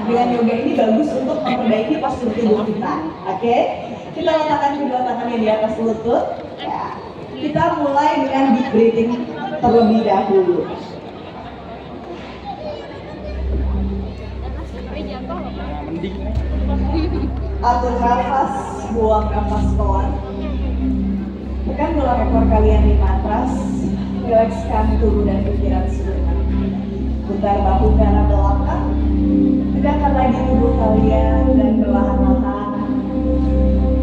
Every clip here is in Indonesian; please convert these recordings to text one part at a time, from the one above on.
dengan yoga ini bagus untuk memperbaiki postur tubuh kita. Oke? Kita letakkan kedua tangannya di atas lutut. Ya. Kita mulai dengan deep breathing terlebih dahulu. Atur nafas, buang nafas pelan. Tekan tulang ekor kalian di matras. Rilekskan tubuh dan pikiran sejenak. Putar bahu ke arah belakang. Tegakkan lagi tubuh kalian dan perlahan-lahan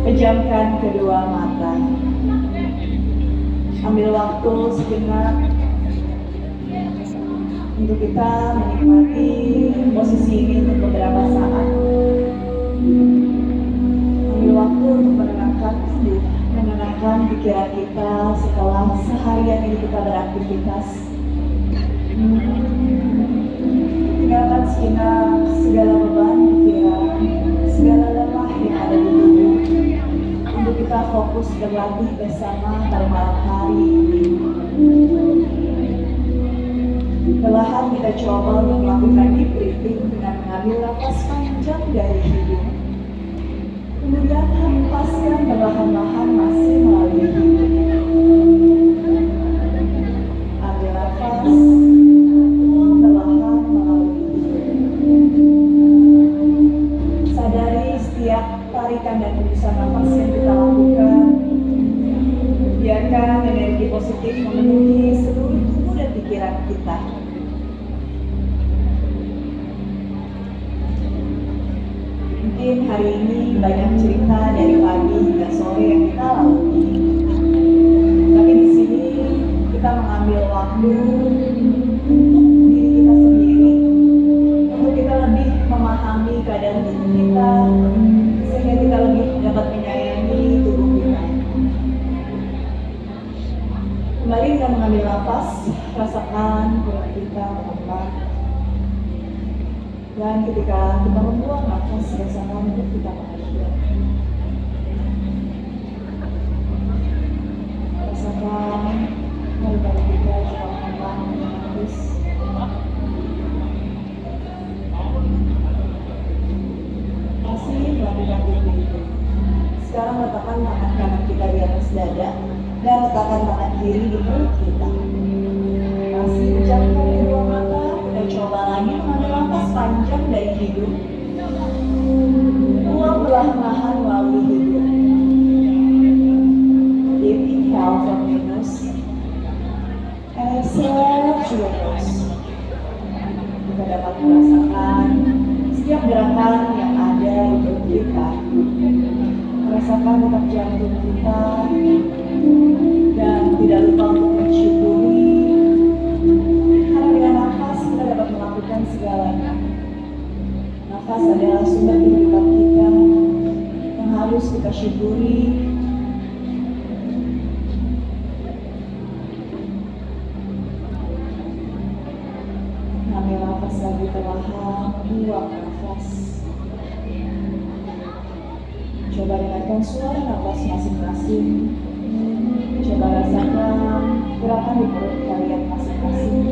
pejamkan kedua mata. Ambil waktu sejenak untuk kita menikmati posisi ini untuk beberapa saat. Ambil waktu untuk menenangkan tubuh, menenangkan pikiran kita setelah seharian ini kita beraktivitas. Tinggalkan sejenak segala beban pikiran, segala lelah yang ada di tubuh, untuk kita fokus berlatih bersama pada malam hari ini. Perlahan kita coba untuk melakukan deep breathing dengan mengambil nafas panjang dari hidung. Kemudian hempaskan perlahan-lahan masih melalui hidung. Ambil nafas, buang perlahan melalui hidung. Sadari setiap tarikan dan hembusan nafas yang kita lakukan. Biarkan energi positif memenuhi seluruh tubuh dan pikiran kita. Mungkin hari ini banyak cerita dari pagi hingga sore yang kita lalui. Tapi di sini kita mengambil waktu untuk diri kita sendiri, untuk kita lebih memahami keadaan tubuh kita, sehingga kita lebih dapat menyayangi tubuh kita. Kembali kita mengambil nafas, rasakan perut kita mengembang. Dan ketika kita membuang nafas, rasakan perut kita mengakhir. Rasakan paru-paru kita juga mengembang dengan habis. Masih melakukan itu. Sekarang letakkan tangan kanan kita di atas dada dan letakkan tangan kiri di perut kita. Masih pejamkan kedua mata. Kita coba lagi mengambil nafas panjang dari hidung. Buang perlahan-lahan melalui hidung. Deep inhale from your nose. And exhale through your nose. Kita dapat merasakan setiap gerakan yang ada di perut kita. Merasakan detak jantung kita. Dan tidak lupa untuk mensyukuri. Karena dengan nafas kita dapat melakukan segalanya. Nafas adalah sumber kehidupan kita yang harus kita syukuri. Ambil nafas lagi perlahan, buang nafas. Coba dengarkan suara nafas masing-masing. Coba rasakan gerakan di perut kalian masing-masing.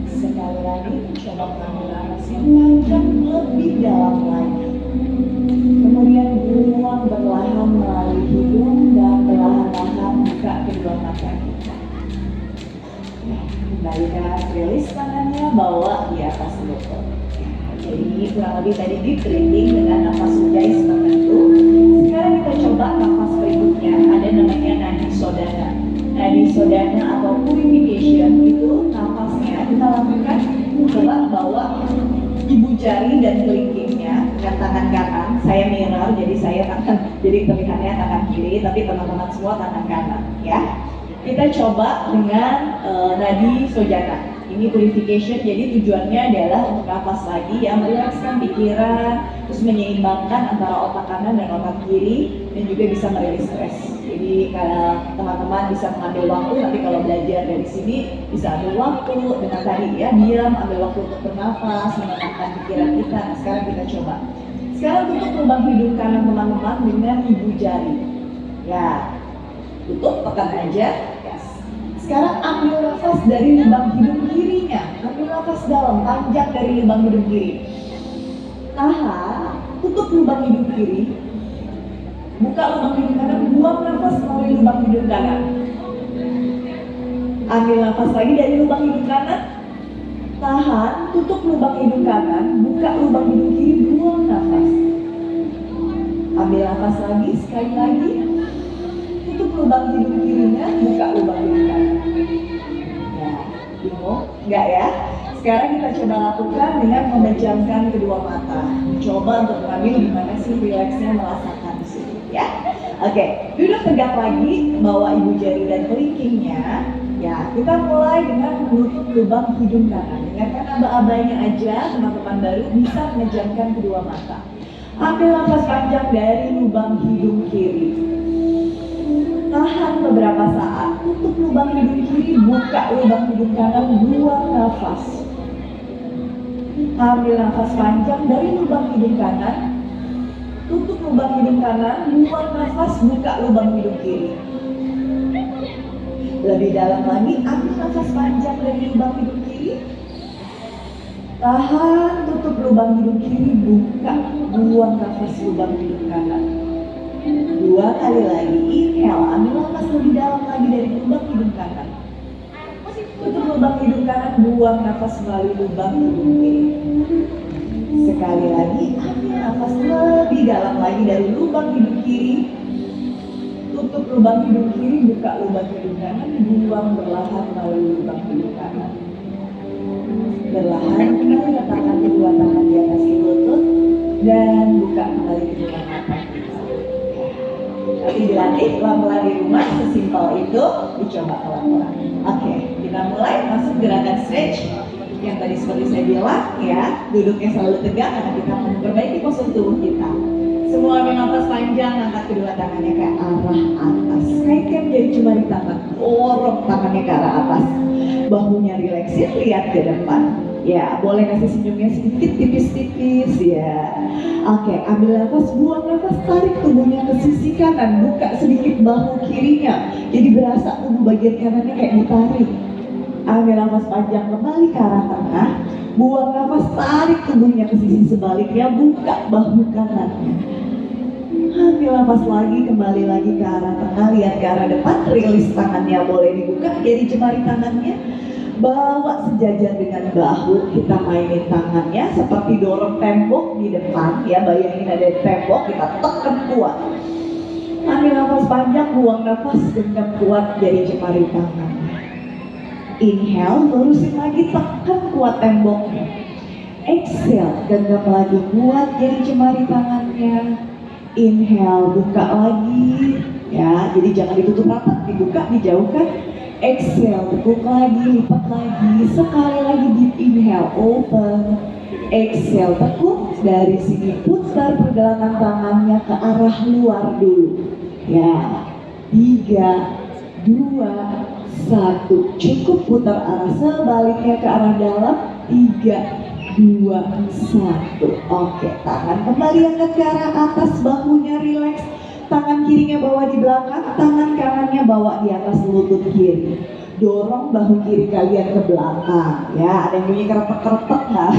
Sekali lagi, coba mengambil nafas yang panjang lebih dalam lagi. Kemudian buang perlahan melalui hidung dan perlahan-lahan buka kedua mata kita. Kembalikan, rilis tangannya, bawa di atas lutut. Jadi kurang lebih tadi deep breathing dengan nafas ujjayi seperti itu. Sekarang kita coba nafas berikutnya, ada namanya nadi sodana. Nadi sodana atau purification itu nafasnya kita lakukan, coba bawa ibu jari dan kelingkingnya dengan tangan kanan. Saya mirror, jadi saya jadi terlihatnya tangan kiri, tapi teman-teman semua tangan kanan, ya. Kita coba dengan nadi sodana. Ini purification, jadi tujuannya adalah untuk nafas lagi ya, merilekskan pikiran, terus menyeimbangkan antara otak kanan dan otak kiri, dan juga bisa merilis stres. Jadi kalau teman-teman bisa mengambil waktu, nanti kalau belajar dari sini bisa ambil waktu dengan tadi ya, diam, ambil waktu untuk bernafas, menenangkan pikiran kita. Nah, sekarang kita coba. Sekarang tutup lubang hidung kanan teman-teman dengan ibu jari. Ya, tutup, tekan aja. Yes. Sekarang ambil nafas dari lubang hidung kirinya. Ambil nafas dalam, panjang dari lubang hidung kiri. Tahan, tutup lubang hidung kiri. Buka lubang hidung kanan, buang nafas melalui lubang hidung kanan. Ambil nafas lagi dari lubang hidung kanan. Tahan, tutup lubang hidung kanan, buka lubang hidung kiri, buang nafas. Ambil nafas lagi, sekali lagi. Tutup lubang hidung kirinya, buka lubang hidung kanan. Ya, bingung? Enggak ya? Sekarang kita coba lakukan dengan memejamkan kedua mata. Coba untuk mengambil gimana sih rileksnya merasakan di sini ya. Oke, duduk tegak lagi, bawa ibu jari dan kelingkingnya. Ya, kita mulai dengan menutup lubang hidung kanan. Dengarkan aba-abanya aja, teman-teman baru bisa memejamkan kedua mata. Ambil nafas panjang dari lubang hidung kiri. Tahan beberapa saat, tutup lubang hidung kiri, buka lubang hidung kanan, buang nafas. Ambil nafas panjang dari lubang hidung kanan, tutup lubang hidung kanan, buang nafas, buka lubang hidung kiri. Lebih dalam lagi, ambil nafas panjang dari lubang hidung kiri. Tahan, tutup lubang hidung kiri, buka, buang nafas lubang hidung kanan. 2 kali lagi, inhale, ambil nafas lebih dalam lagi dari lubang hidung kanan. Tutup lubang hidung kanan, buang nafas melalui lubang hidung kiri. Sekali lagi, ambil nafas lebih dalam lagi dari lubang hidung kiri. Tutup lubang hidung kiri, buka lubang hidung kanan, buang berlahan melalui lubang hidung kanan. Berlahan kembali letakkan kedua tangan di atas lutut dan buka kembali kedua mata. Nanti dilatih pelan-pelan di rumah, sesimpel itu, dicoba pelan-pelan. Oke, kita mulai masuk gerakan stretch yang tadi seperti saya bilang ya, duduknya selalu tegak karena kita memperbaiki postur tubuh kita. Semua ambil nafas panjang, angkat kedua tangannya ke arah atas. Kaitkan jadi jemari tangan, dorong tangannya ke arah atas. Bahunya rileksin, lihat ke depan. Ya, boleh kasih senyumnya sedikit tipis-tipis ya. Oke, ambil nafas, buang nafas, tarik tubuhnya ke sisi kanan, buka sedikit bahu kirinya. Jadi berasa tubuh bagian kanannya kayak ditarik. Ambil nafas panjang kembali ke arah tengah, buang nafas, tarik tubuhnya ke sisi sebaliknya, buka bahu kanannya. Ambil nafas lagi, kembali lagi ke arah tengah, lihat ke arah depan, rilis tangannya boleh dibuka jadi jemari tangannya. Bawa sejajar dengan bahu, kita mainin tangannya seperti dorong tembok di depan ya, bayangin ada tembok, kita tekan kuat. Ambil nafas panjang, buang nafas, genggam kuat jadi jemari tangannya. Inhale, lurusin lagi, tekan kuat temboknya. Exhale, genggam lagi kuat jadi jemari tangannya. Inhale, buka lagi ya, jadi jangan ditutup rapat, dibuka, dijauhkan. Exhale, tekuk lagi, lipat lagi, sekali lagi deep inhale, open. Exhale, tekuk, dari sini putar pergelangan tangannya ke arah luar dulu ya. 3, 2, 1, cukup putar arah sebaliknya ke arah dalam. 3, 2, 1. Oke, tangan kembali angkat ke arah atas, bahunya rileks. Tangan kirinya bawa di belakang, tangan kanannya bawa di atas lutut kiri. Dorong bahu kiri kalian ke belakang ya. Ada yang bunyi keretek-keretek nggak?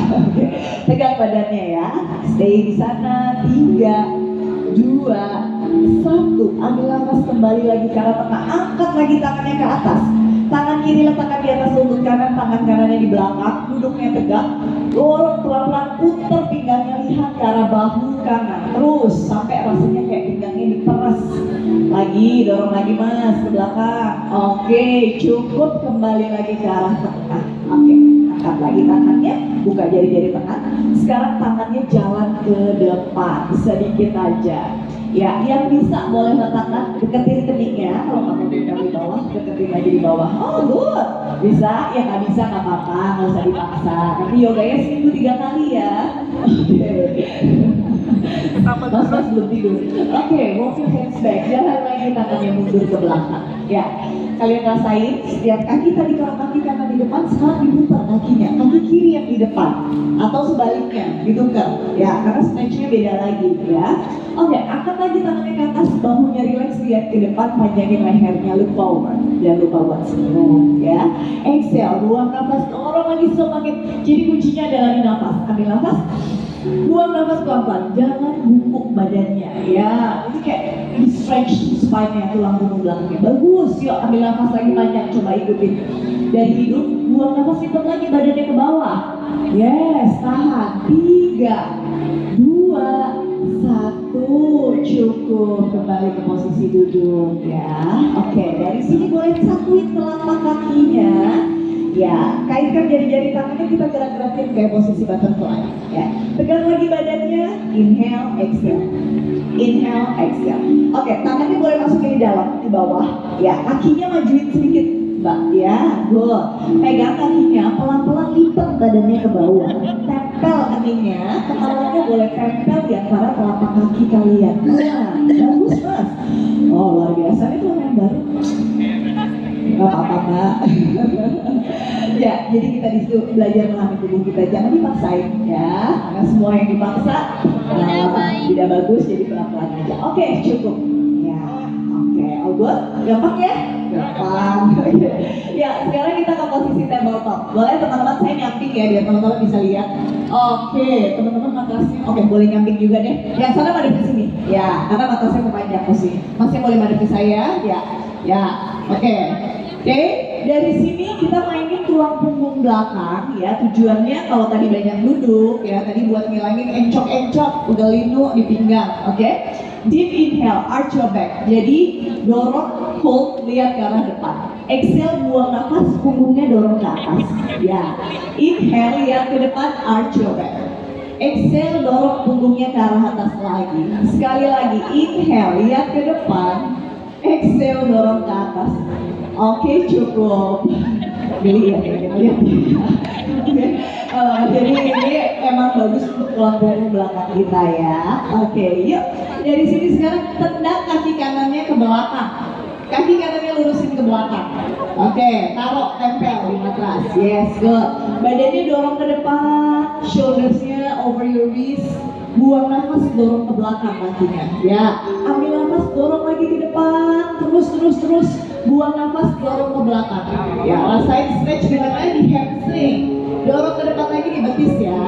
Tegak badannya ya. Stay di sana. 3, 2, 1. Ambil nafas, kembali lagi ke arah tengah. Angkat lagi tangannya ke atas. Tangan kiri letakkan di atas lutut kanan, tangan kanannya di belakang. Duduknya tegak. Dorong pelan-pelan, putar pinggangnya, lihat ke arah bahu kanan. Terus sampai rasanya kayak pinggangnya diperas. Lagi, dorong lagi mas ke belakang. Oke, cukup, kembali lagi ke arah tengah. Oke, angkat lagi tangannya, buka jari-jari tangan. Sekarang tangannya jalan ke depan, sedikit aja. Ya, yang bisa boleh letakkan, deketin keningnya. Kalau kamu pinggang di bawah, deketin lagi di bawah. Oh good, bisa. Yang nggak bisa nggak apa-apa, nggak usah dipaksa. Nanti yoganya seminggu 3 kali ya. Mas belum tidur. Oke, walk your hands back. Jangan lagi tangannya mundur ke belakang. Ya, kalian rasain setiap kaki tadi, kalau kaki kanan di depan, sekarang diputar kakinya. Kaki kiri yang di depan, atau sebaliknya ditukar. Ya, karena stretchnya beda lagi. Ya. Oke, angkat lagi tangannya ke atas, bahunya relax, lihat ke depan, panjangin lehernya, look forward. Jangan lupa buat senyum. Ya. Exhale, buang nafas, dorong lagi semakin. Jadi kuncinya adalah di nafas. Ambil nafas. Buang nafas pelan-pelan, jangan bungkuk badannya ya. Ini kayak di stretch spine-nya, tulang punggung belakangnya. Bagus, yuk ambil nafas lagi panjang, coba ikutin. Dari hidung, buang nafas lipat lagi badannya ke bawah. Yes, tahan. 3, 2, 1, cukup. Kembali ke posisi duduk ya. Oke, dari sini boleh satuin telapak kakinya. Ya, kaitkan jari-jari tangannya, kita gerak-gerakin kayak posisi butterfly. Ya, tegang lagi badannya. Inhale, exhale. Inhale, exhale. Oke, tangannya boleh masukin di dalam, di bawah. Ya, kakinya majuin sedikit, Mbak. Ya, good. Pegang kakinya, pelan-pelan lipat badannya ke bawah. Tempel keningnya, kepalanya boleh tempel di antara telapak kaki kalian. Nah, bagus, Mas. Oh, luar biasa. Itu orang yang baru. Gak apa-apa, Mbak. Ya, jadi kita di situ belajar memahami tubuh kita, jangan dipaksain ya, karena semua yang dipaksa tidak bagus, jadi pelan-pelan aja. Oke, cukup. Ya, oke, all good? Gampang ya? Gampang. Ya, sekarang kita ke posisi tabletop. Boleh teman-teman, saya nyamping ya, biar teman-teman bisa lihat. Oke, teman-teman matasnya, oke boleh nyamping juga deh. Yang sana madep ke sini. Ya, karena matasnya memanjang ke sini. Masnya boleh madep ke saya. Ya, ya, oke. Oke, dari sini kita mainin tulang punggung belakang ya. Tujuannya kalau tadi banyak duduk ya, tadi buat ngilangin encok-encok, udah linu di pinggang. Oke, deep inhale, arch your back. Jadi dorong, hold, lihat ke arah depan. Exhale, buang nafas, punggungnya dorong ke atas. Ya, inhale, lihat ke depan, arch your back. Exhale, dorong punggungnya ke arah atas lagi. Sekali lagi, inhale, lihat ke depan. Exhale, dorong ke atas. Oke, cukup. Jadi ya, lihat. Jadi ini emang bagus untuk tulang punggung belakang kita ya. Oke, yuk. Dari sini sekarang tendang kaki kanannya ke belakang. Kaki kanannya lurusin ke belakang. Oke, taruh tempel di matras. Yes, good. Badannya dorong ke depan, shoulders-nya over your wrist. Buang nafas, dorong ke belakang kakinya. Ya, ambil nafas, dorong lagi ke depan. Terus. Buang nafas, dorong ke belakang. Ya, rasain stretch di mana? Di hamstring. Dorong ke depan lagi di betis ya.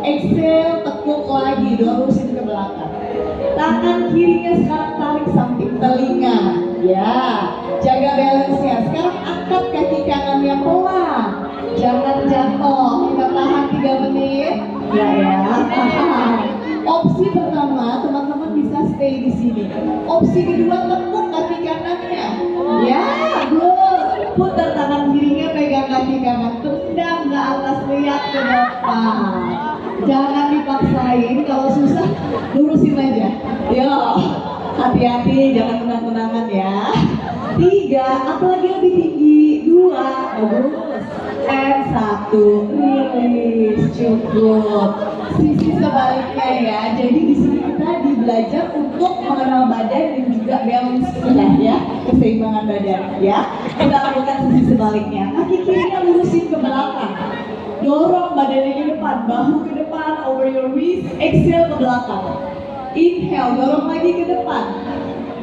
Exhale, tekuk lagi, dorusin ke belakang. Tangan kirinya sekarang tarik samping telinga. Ya, jaga balance-nya. Sekarang angkat kaki kanannya pelan. Jangan jatuh. Kita tahan 3 menit. Ya, tahan. Opsi pertama, teman-teman bisa stay di sini. Opsi kedua, tekuk kaki kanannya. Ya, good. Putar tangan kirinya, pegang kaki kanan, tendang ke atas, lihat ke depan. Jangan dipaksain, kalau susah lurusin aja. Yo, hati-hati, jangan tenang-tenangan ya. 3, apalagi lebih tinggi. 2, bagus. And 1, release, cukup. Sisi sebaliknya ya. Jadi di sini kita belajar untuk mengenal badan dan juga balance ya, keseimbangan badan ya. Kita lakukan sisi sebaliknya. Kaki kirinya lurusin ke belakang. Dorong badannya ke depan, bahu ke depan, over your wrist. Exhale ke belakang. Inhale, dorong lagi ke depan.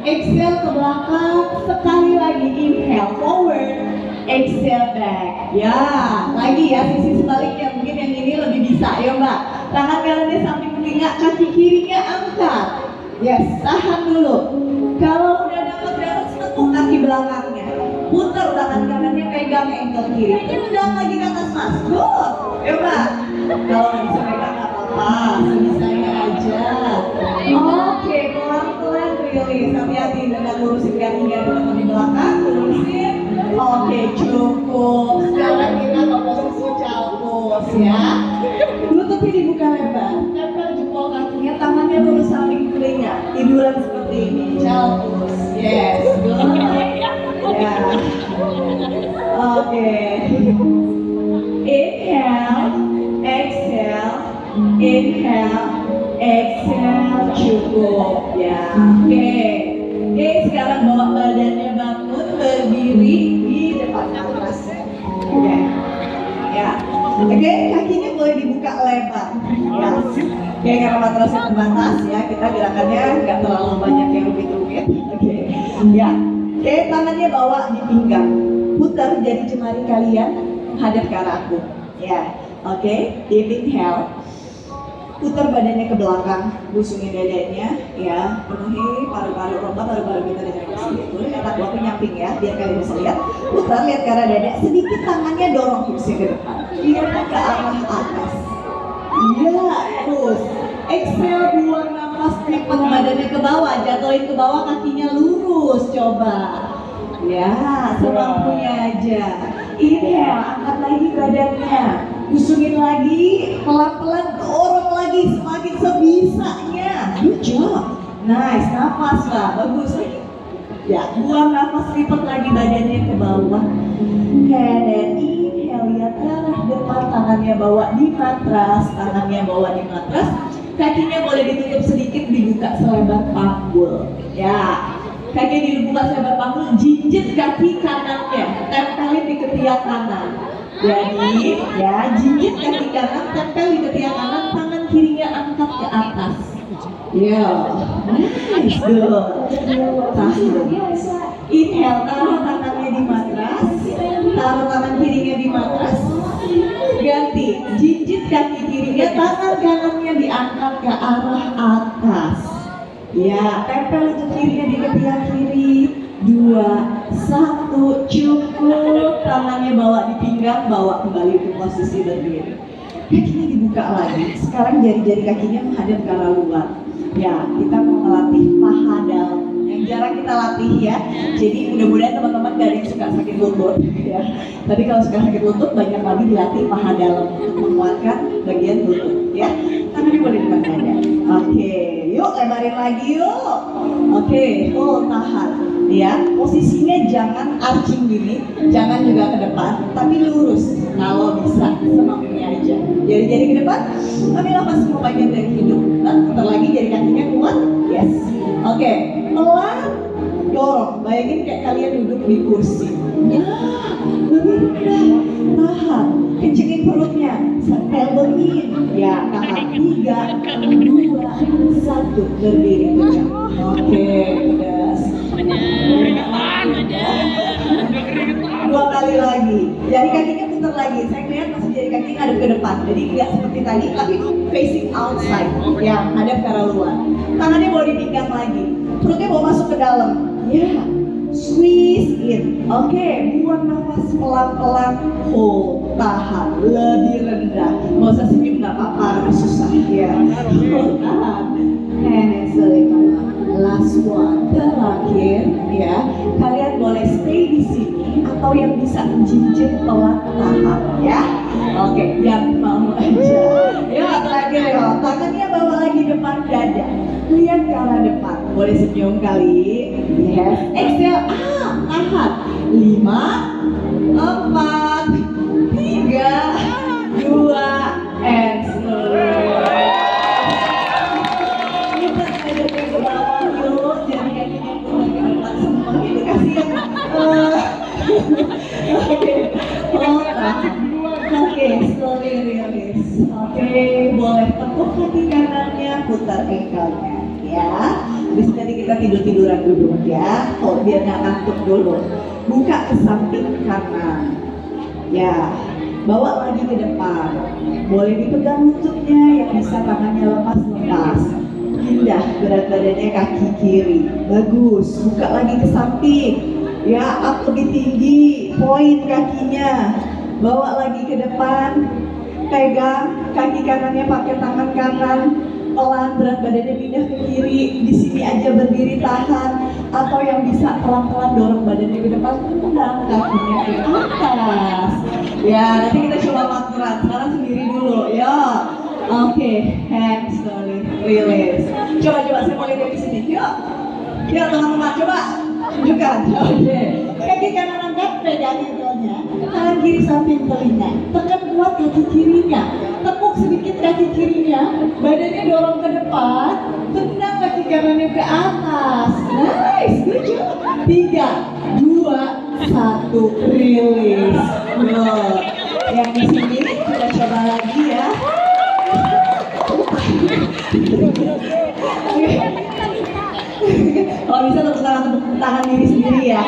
Exhale ke belakang. Sekali lagi, inhale forward. Exhale back. Ya, lagi ya sisi sebaliknya. Mungkin yang ini lebih bisa ya Mbak. Tangan kanannya samping telinga, kaki kirinya angkat. Yes, tahan dulu. Kalau udah dapat tekuk kaki belakangnya. Putar tangan kanannya, pegang ankle kiri. Tendang lagi ke atas Mas. Good. Ya Mbak. Kalau nggak bisa pegang nggak apa-apa, sebisanya aja. Oke, pelan-pelan release. Hati-hati dengan lurusin kakinya teman di belakang, lurusin. Oke, cukup. Sekarang kita ke posisi calpus ya. Lututnya dibuka lebar, tempel jempol kakinya, tangannya lurus samping telinga. Tiduran seperti ini, calpus. Yes, good. Ya. Oke. Inhale, exhale, Inhale, exhale, cukup ya. Oke, sekarang bawa badannya bangun, berdiri di depan matras. Oke, ya. Oke, kakinya boleh dibuka lebar. Ya. Oke, karena matrasnya terbatas ya, kita gerakannya nggak terlalu banyak yang rumit-rumit. Oke, ya. Oke, tangannya bawa di pinggang, putar jadi jemari kalian menghadap ke arah aku. Ya, oke. Deep inhale, putar badannya ke belakang, busungin dadanya, ya, penuhi paru-paru rongga, paru-paru kita dengan bersih. Boleh kata gua nyamping ya, biar kalian bisa lihat. Putar, lihat ke arah dada, sedikit tangannya dorong hipsnya ke depan, lihat ke arah atas. Iya, terus. Exhale, buang nafas, lipat badannya ke bawah, jatuhin ke bawah, kakinya lurus, coba. Ya, semampunya aja. Inhale, angkat lagi badannya, busungin lagi, pelan-pelan dorong lagi, semakin sebisanya. Good job. Nice, nafas lah, bagus lagi. Ya, buang nafas, lipat lagi badannya ke bawah. And then inhale, lihat ke arah depan, tangannya bawa di matras, kakinya boleh ditutup sedikit, dibuka selebar panggul. Ya, kaki dibuka selebar panggul, jinjit kaki kanannya, tempelin di ketiak kanan. Jadi, ya, jinjit kaki kanan, tempel di ketiak kanan, tangan kirinya angkat ke atas. Ya, nice, good. Tahan. Inhale, taruh tangannya di matras, taruh tangan kirinya di matras. Ganti, jinjit kaki kirinya, tangan kanannya diangkat ke arah atas. Ya, tempel untuk kirinya di ketiak kiri. 2, 1, cukup. Tangannya bawa di pinggang, bawa kembali ke posisi berdiri. Kakinya dibuka lagi. Sekarang jari-jari kakinya menghadap ke arah luar. Ya, kita mau melatih paha dalam yang jarang kita latih ya. Jadi mudah-mudahan teman-teman gak ada yang suka sakit lutut ya. Tapi kalau suka sakit lutut, banyak lagi dilatih paha dalam untuk menguatkan bagian lutut ya. Tangannya boleh depan dada. Oke, yuk lebarin lagi yuk. Oke, tahan. Ya, posisinya jangan arching gini, jangan juga ke depan, tapi lurus kalau bisa, semampunya aja. Jari-jari ke depan, ambil nafas semua bagian dari hidung. Putar lagi, jari kakinya kuat, yes. Oke, pelan, dorong. Bayangin kayak kalian duduk di kursi. Ya, lebih rendah, tahan, kencengin perutnya, elbow in. Ya, tahan. 3, 2, 1, berdiri tegak. Oke, udah. 2 kali lagi. Jari kakinya putar lagi. Saya lihat masih jari kaki ngadep ke depan. Jadi tidak seperti tadi, tapi facing outside. Ya, hadap ke arah luar. Tangannya bawa di pinggang lagi. Perutnya bawa masuk ke dalam. Ya, squeeze in. Oke, buang nafas pelan-pelan. Hold, tahan, lebih rendah. Nggak usah senyum, nggak apa-apa, susah. Ya, hold, tahan. And exhale. Last one, terakhir ya. Kalian boleh stay di sini atau yang bisa jinjit pelan tahan ya. Oke, yang mau aja. Ya, terakhir ya. Tangannya bawa lagi depan dada. Lihat ke arah depan. Boleh senyum kali. Yes. Exhale. Tahan. 5, 4, 3, 2, and slow. Oke, slowly release. Oke, boleh tekuk kaki kanannya, putar ankle-nya ya. Habis nanti kita tidur-tiduran duduk ya. Biar nggak ngantuk dulu. Buka ke samping kanan. Ya, bawa lagi ke depan. Boleh dipegang lututnya, yang bisa tangannya lepas-lepas. Pindah berat badannya kaki kiri. Bagus, buka lagi ke samping. Ya, up lebih tinggi, point kakinya. Bawa lagi ke depan. Pegang kaki kanannya pakai tangan kanan. Pelan, berat badannya pindah ke kiri. Di sini aja berdiri, tahan. Atau yang bisa pelan-pelan dorong badannya ke depan, tendang kakinya ke atas. Ya, nanti kita coba makmuran. Sekarang sendiri dulu, ya. Oke, hands slowly release. Coba saya mau lihat di sini. Yuk, teman-teman, coba tunjukkan. Oke, kaki kanan angkat, pegang ankle-nya. Tangan kiri samping telinga. Tekan kuat kaki kirinya. Tekuk sedikit kaki kirinya. depan, tendang kaki kanannya ke atas. Nice, good job. 3, 2, 1, rilis. Good. Yang di sini kita coba lagi ya. Kalau bisa tepuk tangan diri sendiri ya.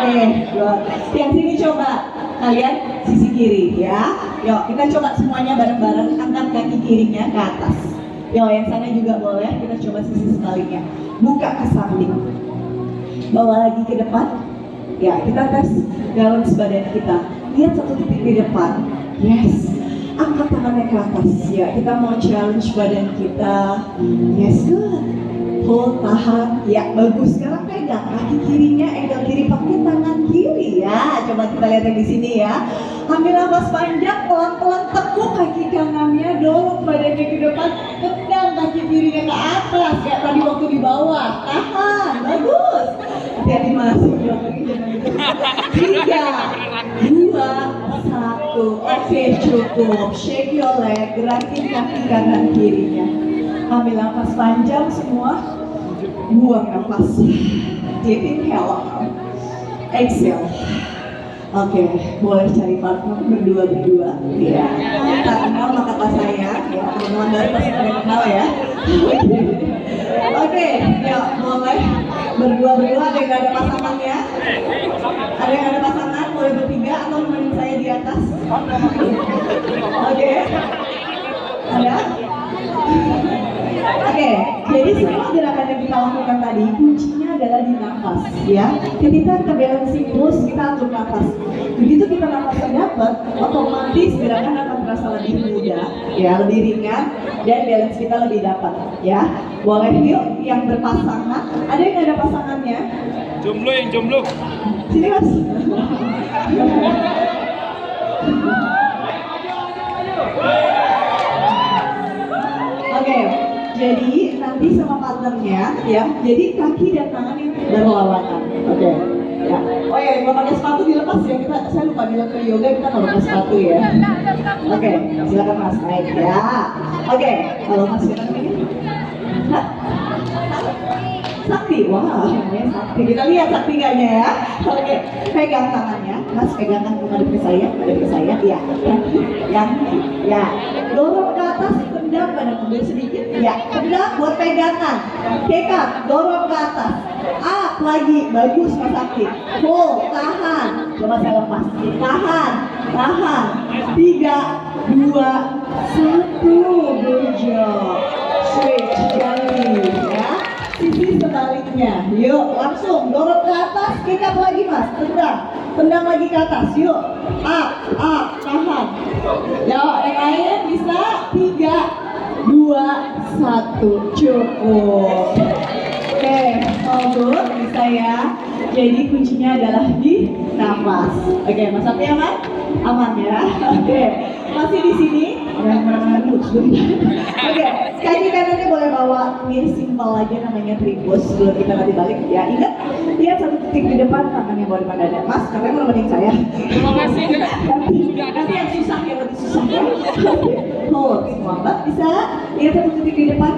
Oke, good. Yang sini coba kalian sisi kiri ya. Yuk kita coba semuanya bareng-bareng, angkat kaki kirinya ke atas. Yuk yang sana juga boleh, kita coba sisi sebaliknya. Buka ke samping, bawa lagi ke depan. Ya kita tes balance badan kita. Lihat satu titik di depan. Yes. Angkat tangannya ke atas. Ya kita mau challenge badan kita. Yes, good. Hold, tahan. Ya bagus. Sekarang pegang kaki kirinya, ankle kiri pakai tangan kiri ya. Coba kita lihat yang di sini ya. Ambil nafas panjang, pelan-pelan tekuk kaki kanannya, dorong badannya ke depan, tendang kaki kirinya ke atas kayak tadi waktu di bawah. Tahan, bagus. Hati-hati masuk belakang jangan gitu. 3, 2, 1. Oke cukup. Shake your leg, gerakin kaki kanan kirinya. Ambil nafas panjang semua. Buang nafas. Deep inhale. Exhale. Oke, boleh cari partner berdua-berdua. Ya, tak kenal maka tak sayang. Ya, teman-teman baru pasti pada kenal ya. Oke, ya boleh berdua-berdua. Ada yang ada pasangannya? Ada yang ada pasangan? Boleh bertiga atau nemenin saya di atas? Oke, ada? Oke, jadi semua gerakan yang kita lakukan tadi kuncinya adalah di nafas, ya. Ketika kita balancing terus, kita atur nafas. Begitu kita nafasnya dapat, otomatis gerakan akan terasa lebih mudah, ya, lebih ringan, dan balance kita lebih dapat, ya. Boleh yuk yang berpasangan. Ada yang ada pasangannya? Jomblo yang jomblo. Sini mas. Oke. Jadi nanti sama partnernya ya, jadi kaki dan tangan yang berlawanan. Oke. Ya. Oh ya, kalau pakai sepatu dilepas ya. Saya lupa bilang ke yoga kita nggak pakai sepatu ya. Oke, silakan mas naik ya. Oke, kalau mas silakan ini. Sakti, wah, namanya Sakti. Kita lihat Sakti gaknya ya. Oke, pegang tangannya, mas pegangkan menghadap ke saya, ya. Yang, ya. Dorong ke atas, tendang badan mundur sedikit, ya. Tendang buat pegangan. Kekat, dorong ke atas. Up lagi, bagus mas Sakti. Hold, tahan. Coba saya lepas. Tahan. 3, 2, 1. Good job. Switch, ganti, ya. Sisi sebaliknya, yuk langsung dorong ke atas, kick-up lagi mas, tendang lagi ke atas, yuk, up, tahan. Yuk, yang lain bisa, 3, 2, 1, cukup. Oke, all good, bisa ya. Jadi kuncinya adalah di nafas. Oke, mas Sakti aman? Aman ya. Oke, masih di sini. Oke, kaki kanannya boleh bawa ini simpel aja namanya tripus sebelum kita nanti balik ya. Ingat, lihat satu titik di depan, tangannya bawa depan dada. Mas, kalian mau nemenin saya? Terima kasih. Nanti yang susah ya, lebih susah ya. Hold semua, mbak bisa lihat satu titik di depan.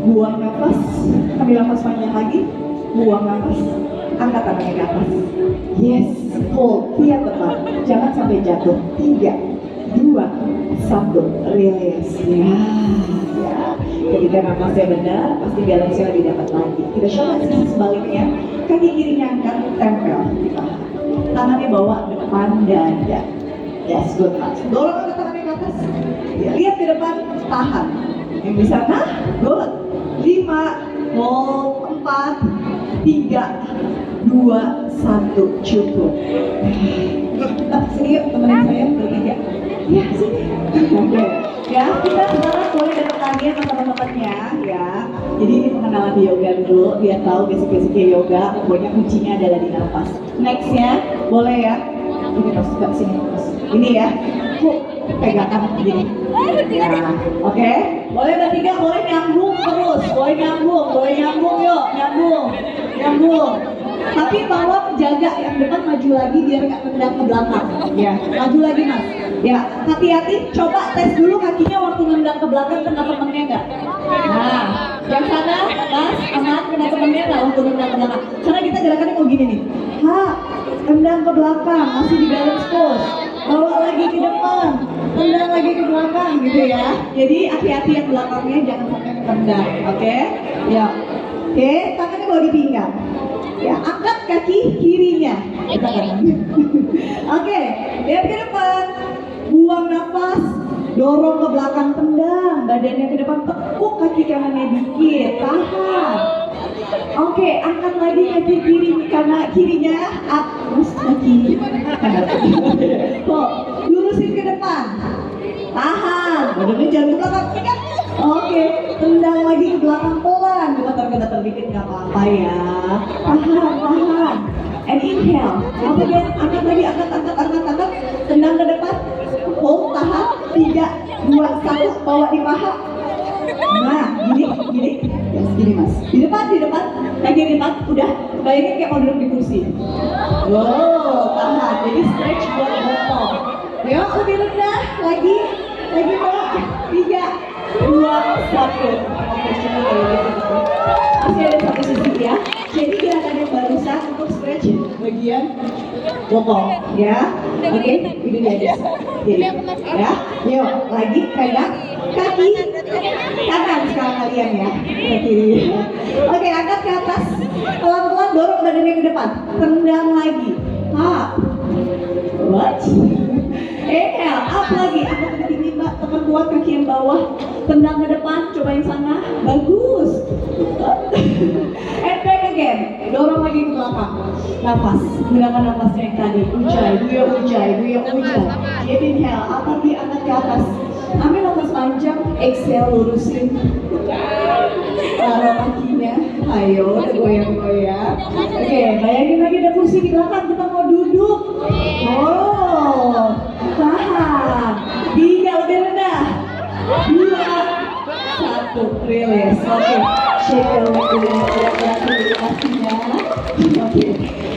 Buang nafas, ambil nafas panjang lagi. Buang nafas, angkat tangannya ke atas. Yes, hold, lihat depan, jangan sampai jatuh. 3, 2, 1, release. Ya. Ketika nafasnya benar, pasti balance lebih dapat lagi. Kita coba sisi sebaliknya, kaki kirinya angkat, tempel di paha. Tangannya bawa depan dada. Yes, good. Dorong ke tangannya ke atas. Ya, lihat ke depan, tahan. Yang di sana, good. 5, hold, 4, 3, 2, 1, cukup. Sini yuk temenin saya bertiga. Ya sini. Oke. Ya kita sekarang boleh dapat latihan sama teman-temannya ya. Jadi ini pengenalan di yoga dulu biar tahu basic-basicnya yoga. Pokoknya kuncinya adalah di nafas. Nextnya boleh ya. Ini terus ke sini terus. Ini ya. Pegangkan begini. Ya. Oke. Boleh bertiga, boleh nyambung terus. Boleh nyambung yuk, nyambung. Tapi bawa jaga yang depan maju lagi biar nggak tendang ke belakang. Ya, maju lagi mas. Ya, hati-hati. Coba tes dulu kakinya waktu nendang ke belakang kena temennya nggak? nggak waktu tendang ke belakang? Karena kita gerakannya mau gini nih. Tendang ke belakang, masih di balance pose. Bawa lagi ke depan, tendang lagi ke belakang gitu ya. Jadi hati-hati yang belakangnya jangan sampai tendang, oke? Ya, oke, tangannya bawa di pinggang. Ya, angkat kaki kirinya. Kita kanan. Oke, lihat ke depan. Buang nafas, dorong ke belakang, tendang. Badannya ke depan, tekuk kaki kanannya dikit. Tahan. Oke, angkat lagi kaki kiri karena kirinya up, terus kaki kanan. Kok, lurusin ke depan. Tahan. Badannya jangan ke belakang. Kan? Oke, tendang lagi ke belakang pelan. Gemetar-gemetar dikit nggak apa-apa ya. Tahan. And inhale. Out again. Angkat lagi, angkat. Tendang ke depan. Hold, tahan. 3, 2, 1. Bawa di paha. Nah, gini. Yes, gini mas. Di depan. Kaki di depan. Udah. Bayangin kayak mau duduk di kursi. Wow, tahan. Jadi stretch buat botol. Yuk, lebih rendah. Lagi bawa. 3, 2, 1. Oke, coba kayak gitu. Masih ada satu sisi ya. Jadi gerakan yang barusan untuk stretch bagian bokong ya. Oke, ini dia. Ya, yuk lagi pegang kaki kanan sekarang kalian ya, ke kiri. Oke, angkat ke atas, pelan-pelan dorong badannya ke depan, tendang lagi. What? Inhale, up lagi, angkat ke tinggi mbak, tekan kuat kaki yang bawah, tendang ke depan, coba yang sana, bagus. And back again, dorong lagi ke belakang. Nafas, gunakan nafasnya yang tadi. Ujai. Deep inhale, angkat ke atas. Ambil nafas panjang, exhale lurusin. Taruh kakinya, ayo udah goyang-goyang. Oke, bayangin lagi ada kursi di belakang, kita mau duduk. Oh, tahan. 3, lebih rendah. 2, 1, release. Oke, shake your leg dulu, kakinya. Oke,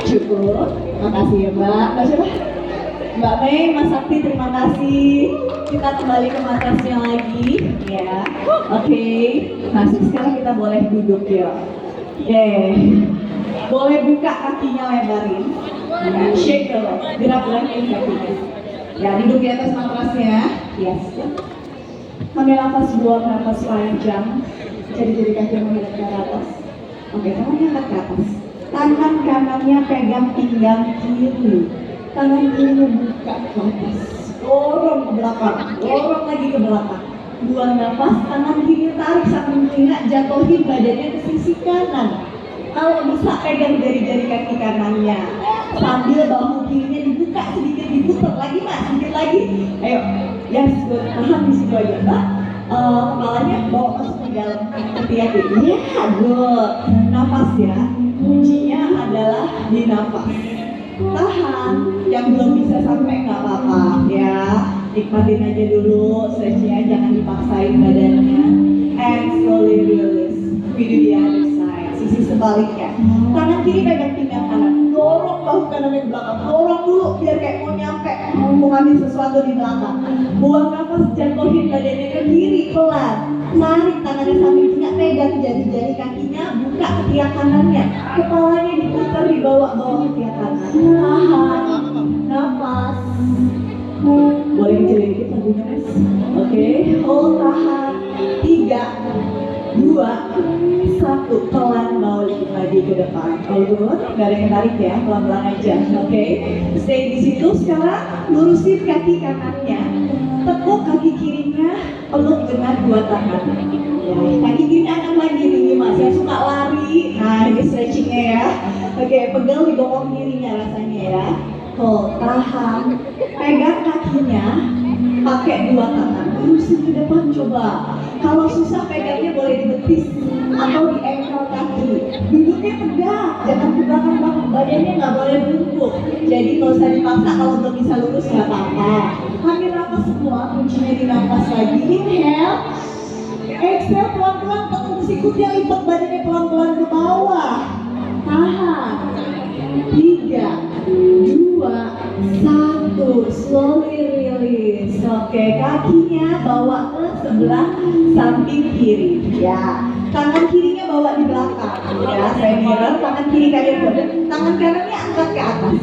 cukup. Makasih ya Mbak. Mbak Mei, Mas Sakti, terima kasih. Kita kembali ke matrasnya lagi, ya. Oke, masih sekarang kita boleh duduk ya. Oke, boleh buka kakinya lebarin. Shake your leg, gerak-gerakin kakinya. Ya, duduk di atas matrasnya. Yes. Ambil nafas, buang nafas panjang. Jadi kaki menghadap ke atas. Oke, tangannya angkat ke atas. Tangan kanannya pegang pinggang kiri. Tangan kirinya buka ke atas. Dorong ke belakang. Dorong lagi ke belakang. Buang nafas, tangan kiri tarik samping telinga, jatuhin badannya ke sisi kanan. Kalau bisa pegang jari-jari kaki kanannya. Sambil bahu kirinya dibuka sedikit, diputar lagi Mbak, sedikit lagi. Ayo, yes, good. Tahan di situ aja Mbak. Kepalanya bawa masuk di dalam ketiak gitu. Ya, good. Nafas ya. Kuncinya adalah di nafas. Tahan. Yang belum bisa sampai nggak apa-apa ya. Nikmatin aja dulu stretchnya, jangan dipaksain badannya. And slowly release. We do the other side. Sisi sebaliknya. Tangan kiri pegang pinggang kanan. Dorong bahu kanannya ke belakang. Dorong dulu biar kayak mau nyampe, mau ngambil sesuatu di belakang. Buang nafas, jatuhin badannya ke kiri pelan. Tarik tangannya sambil telinga, pegang jari-jari kakinya, buka ketiak kanannya. Kepalanya diputar, dibawa-bawa ketiak kanan. Tahan. Nafas. Boleh kecilin dikit lagunya mas. Oke, hold, tahan. 3, 2, 1, pelan balik lagi ke depan. All good, gak ada yang tarik ya, pelan-pelan aja. Oke, stay di situ. Sekarang lurusin kaki kanannya, tekuk kaki kirinya, peluk dengan 2 tangan. Ya, kaki kiri angkat lagi tinggi mas, yang suka lari. Nah, ini stretchingnya ya. Oke, pegel di bokong kirinya rasanya ya. Hold, tahan, pegang kakinya, pakai 2 tangan, lurusin ke depan coba. Kalau susah pegangnya boleh di betis atau di ankle kaki. Duduknya tegak, jangan ke belakang banget, badannya nggak boleh bungkuk. Jadi nggak usah dipaksa, kalau belum bisa lurus nggak apa-apa. Ambil nafas semua, kuncinya di nafas lagi. Inhale, exhale pelan-pelan, tekuk sikutnya, lipat badannya pelan-pelan ke bawah. Tahan. 3, 2, 1, slowly release. Oke, kakinya bawa ke sebelah samping kiri. Ya, Tangan kirinya bawa di belakang. Ya, saya mirror. Tangan kiri kalian berdua. Tangan kanannya angkat ke atas.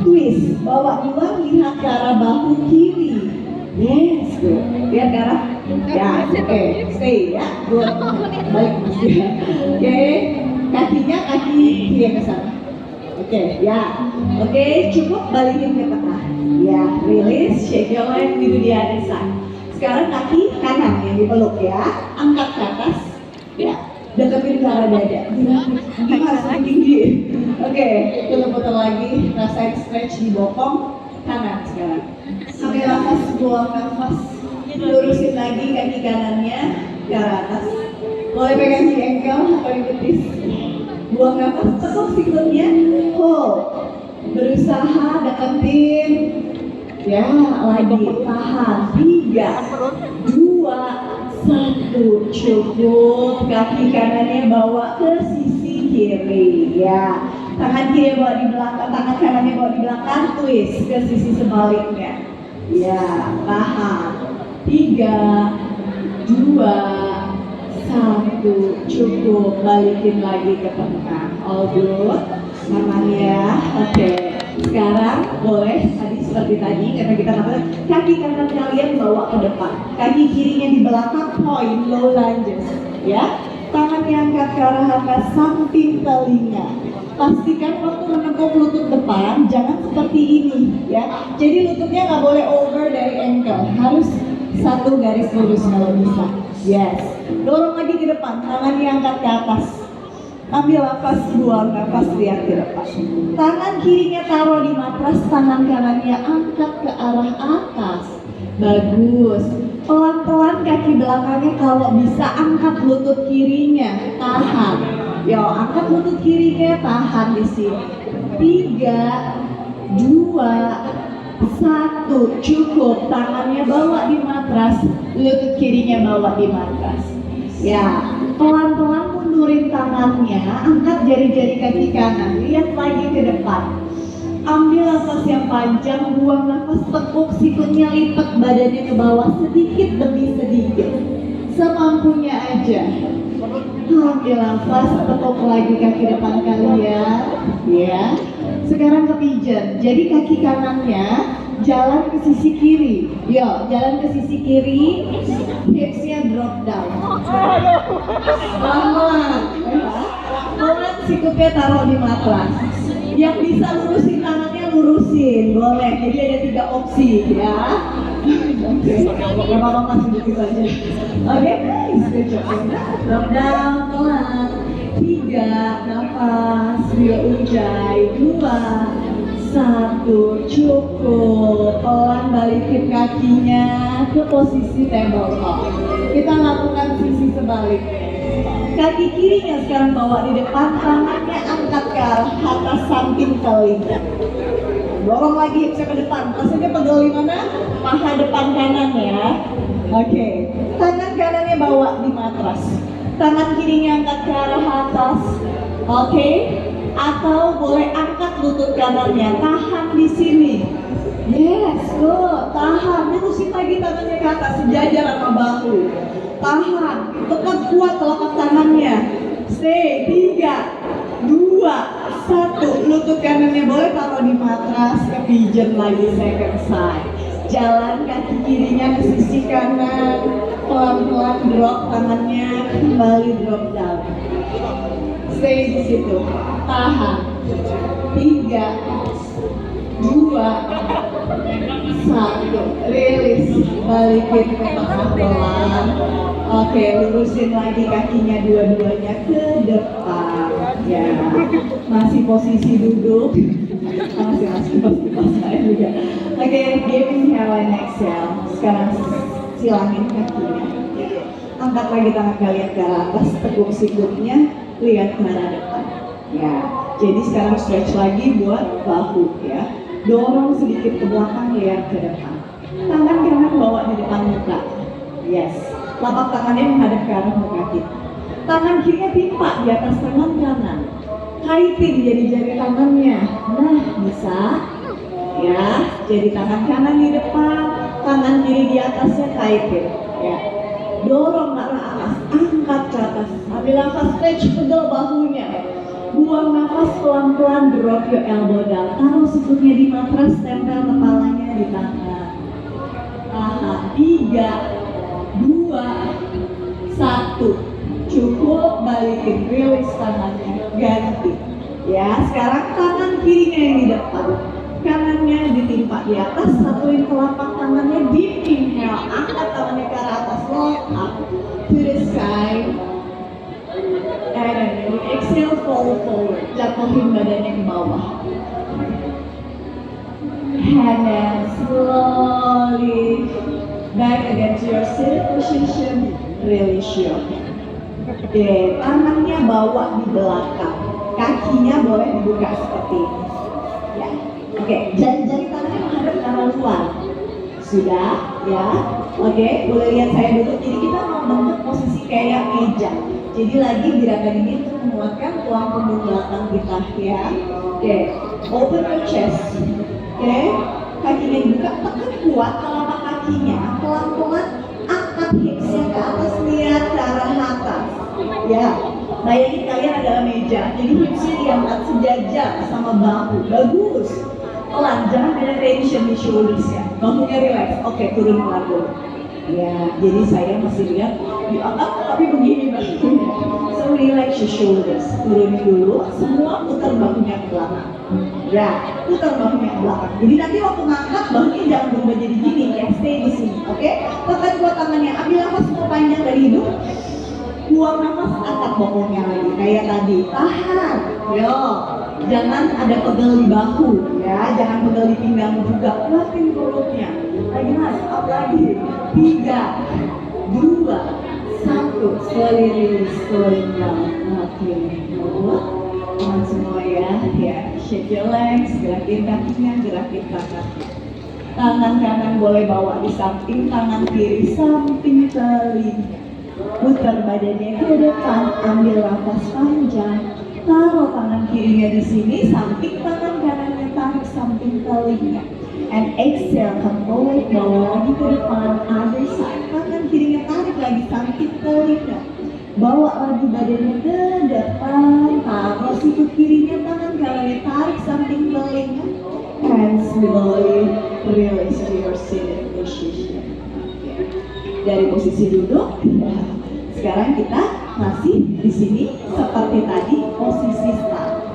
Twist. Bawa dua, lihat ke arah bahu kiri. Yes, good. Lihat ke arah. Ya, oke. Stay ya. Good. Balik mas. Oke. Kakinya kaki kiri yang ke sana. Oke, ya. Oke, cukup balikin ke tengah. Ya, release, shake your leg, itu di other side. Sekarang kaki kanan yang dipeluk ya. Angkat ke atas. Ya, deketin ke arah dada. Dimasukin tinggi. Oke, putar-putar lagi. Rasain stretch di bokong kanan sekarang. Ambil nafas, buang nafas. Lurusin lagi kaki kanannya ke arah atas. Boleh pegang di ankle atau di betis. Buang nafas, tekuk sikutnya. Hold. Berusaha deketin. Ya, lagi tahan. 3, 2, 1. Cukup. Kaki kanannya bawa ke sisi kiri. Ya, tangan kiri bawa di belakang, tangan kanannya bawa di belakang. Twist ke sisi sebaliknya. Ya, tahan. 3, 2, 1. Cukup. Balikin lagi ke tengah. All good. Aman ya. Oke. Sekarang boleh tadi seperti tadi karena kita lakukan kaki kanan kalian bawa ke depan, kaki kirinya di belakang, point low lunges ya. Tangan diangkat ke arah atas samping telinga. Pastikan waktu meneguk lutut depan jangan seperti ini ya. Jadi lututnya nggak boleh over dari ankle, harus satu garis lurus kalau bisa. Yes. Dorong lagi ke depan, tangan diangkat ke atas. Ambil nafas, buang nafas, lihat ke depan. Tangan kirinya taruh di matras, tangan kanannya angkat ke arah atas. Bagus. Pelan-pelan kaki belakangnya kalau bisa angkat lutut kirinya, tahan. Yo, angkat lutut kirinya, tahan di sini. 3, 2, 1. Cukup. Tangannya bawa di matras, lutut kirinya bawa di matras. Ya, pelan-pelan mundurin tangannya, angkat jari-jari kaki kanan, lihat lagi ke depan. Ambil nafas yang panjang, buang nafas, tekuk sikutnya, lipat badannya ke bawah sedikit demi sedikit, semampunya aja. Ambil nafas, tekuk lagi kaki depan kalian, ya. Sekarang ke pigeon, jadi kaki kanannya jalan ke sisi kiri. Yo, jalan ke sisi kiri, hipsnya drop down. Pelan-pelan, pelan sikutnya taruh di matras. Yang bisa lurusin tangannya lurusin, boleh. Jadi ada 3 opsi ya. Oke, gak apa-apa pas begitu aja. Oke, nice, good job. Drop down, pelan. 3, nafas, 2 ujai, 2, 1. Cukup. Pelan balikin kakinya ke posisi tabletop. Kita lakukan sisi sebaliknya. Kaki kirinya sekarang bawa di depan, tangannya angkat ke arah atas samping telinga. Dorong lagi ke depan. Rasanya pegel di mana? Paha depan kanan ya. Oke. Tangan kanannya bawa di matras. Tangan kirinya angkat ke arah atas. Oke. Atau boleh angkat lutut kanannya. Tahan di sini. Yes, good. Tahan. Lurusin lagi tangannya ke atas sejajar sama bahu. Tahan. Tekan kuat telapak tangannya. Stay. 3, 2, 1. Lutut kanannya boleh taruh di matras. Ke pigeon lagi second side. Jalan kaki kirinya ke sisi kanan. Pelan-pelan drop tangannya. Kembali drop down. Stay di situ. Tahan. 3, 2, 1. Release. Balikin ke tengah pelan. Oke, lurusin lagi kakinya dua-duanya ke depan. Ya, masih posisi duduk. Masih posisi pas saya juga. Oke, give inhale and exhale. Sekarang silangin kakinya. Angkat lagi tangan kalian ke atas, tekuk sikutnya, lihat ke arah depan. Ya, jadi sekarang stretch lagi buat bahu ya. Dorong sedikit ke belakang, lihat ke depan. Tangan kanan bawa di depan muka. Yes. Lapak tangannya menghadap ke arah muka kita. Tangan kirinya timpa di atas tangan kanan. Kaitin jadi jari tangannya. Nah, bisa. Ya, jadi tangan kanan di depan, tangan kiri di atasnya kaitin. Ya. dorong ke arah atas, angkat ke atas, ambil nafas, stretch, pegel bahunya, buang nafas pelan-pelan, drop your elbow down, taruh sikutnya di matras, tempel kepalanya di tangan. Tahan, 3, 2, 1, cukup, balikin, release tangannya, ganti. Ya, sekarang tangan kirinya yang di depan, kanannya ditimpa di atas, satuin telapak tangannya, deep inhale, angkat tangannya ke arah atas, lock up to the sky, and then exhale, fall forward, jatuhin badannya ke bawah, and then slowly back again to your seated position, release your hand. Oke, tangannya bawa di belakang, kakinya boleh dibuka seperti ini. Ya, oke, jari-jari tangannya menghadap ke arah luar. Sudah, ya. Oke, boleh lihat saya duduk. Jadi kita mau bentuk posisi kayak meja. Jadi lagi gerakan ini untuk menguatkan tulang punggung belakang kita, ya. Oke, open your chest. Oke, kakinya dibuka, tekan kuat telapak kakinya, pelan-pelan angkat hipsnya ke atas, lihat ke arah atas. Ya, bayangin kalian adalah meja, jadi hipsnya diangkat sejajar sama bahu, bagus. Pelan, jangan ada tension di shoulders ya, bahunya relax. Oke, turun pelan dulu. Ya, jadi saya masih lihat diangkat tapi begini bahunya. So relax your shoulders, turunin dulu, semua putar bahunya ke belakang. Ya, putar bahunya ke belakang. Jadi nanti waktu ngangkat bahunya jangan berubah jadi gini ya, stay di sini. Oke, tekan kuat tangannya, ambil nafas panjang dari hidung. Buang nafas, angkat bokongnya lagi kayak tadi. Tahan, yo. Jangan ada pegel di bahu, ya. Jangan pegel di pinggang juga. Kuatin perutnya. Lagi mas, up lagi. 3, 2, 1. Slowly release, slowly down. Oke, teman semua ya. Ya, shake your legs, gerakin kakinya, gerakin tangan. Tangan kanan boleh bawa di samping, tangan kiri samping telinga. Putar badannya ke depan, ambil nafas panjang, taruh tangan kirinya di sini, samping tangan kanannya tarik samping telinga, and exhale, come forward, bawa lagi ke depan, other side, tangan kirinya tarik lagi samping telinga, bawa lagi badannya ke depan, taruh sikut kirinya, tangan kanannya tarik samping telinga, and slowly release to your seated position. Dari posisi duduk, ya. Sekarang kita masih di sini seperti tadi posisi start.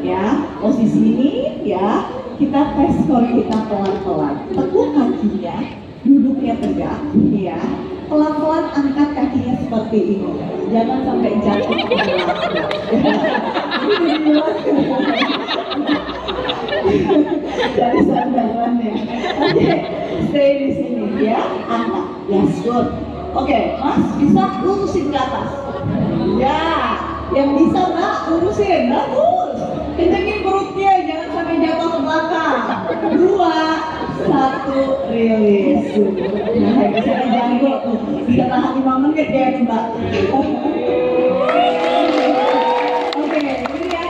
Ya, posisi ini ya kita press core kita pelan-pelan. Tekuk kakinya, duduknya tegak, ya. Pelan-pelan angkat kakinya seperti ini. Jangan sampai jatuh ke belakang. Dari sandarannya. Oke, stay di sini ya. Angkat. Yes, good. Oke, mas bisa lurusin ke atas. Ya, yang bisa mbak lurusin. Bagus. Kencengin perutnya, jangan sampai jatuh ke belakang. 2, 1, release. Nah, bisa dijago tuh. Bisa tahan 5 menit ya nih mbak. Oke, ini ya,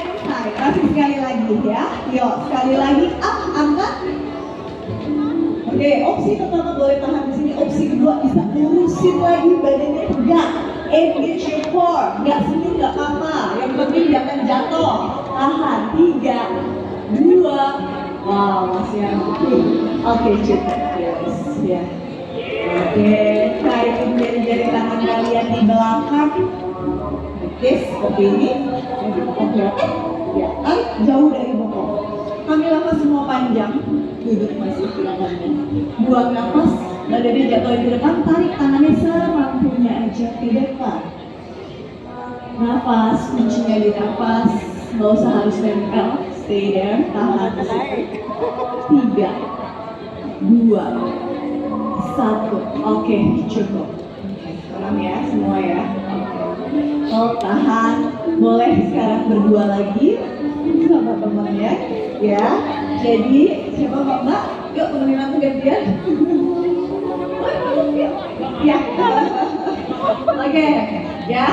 kasih sekali lagi ya. Yuk, sekali lagi up, angkat. Oke, opsi pertama boleh tahan di sini. Opsi kedua bisa lurusin lagi badannya tegak. Engage your core. Nggak senyum nggak apa-apa. Yang penting jangan jatuh. Tahan. 3, 2. Wow, masih yang oke, cukup. Yes, ya. Oke, kaitin jari-jari tangan kalian di belakang. Oke, seperti ini. Oke, ya, jauh dari bokong. Ambil nafas semua panjang, duduk masih tangannya. Buang nafas, badannya jatuhin ke depan, tarik tangannya semampunya aja ke depan. Nafas, kuncinya di nafas, nggak usah harus nempel, stay there, tahan di situ. 3, 2, 1, oke, cukup. Salam ya semua ya. Oh, tahan, boleh sekarang berdua lagi sama temannya. Ya, jadi siapa mbak? Yuk temenin aku gantian. Ya, oke, ya.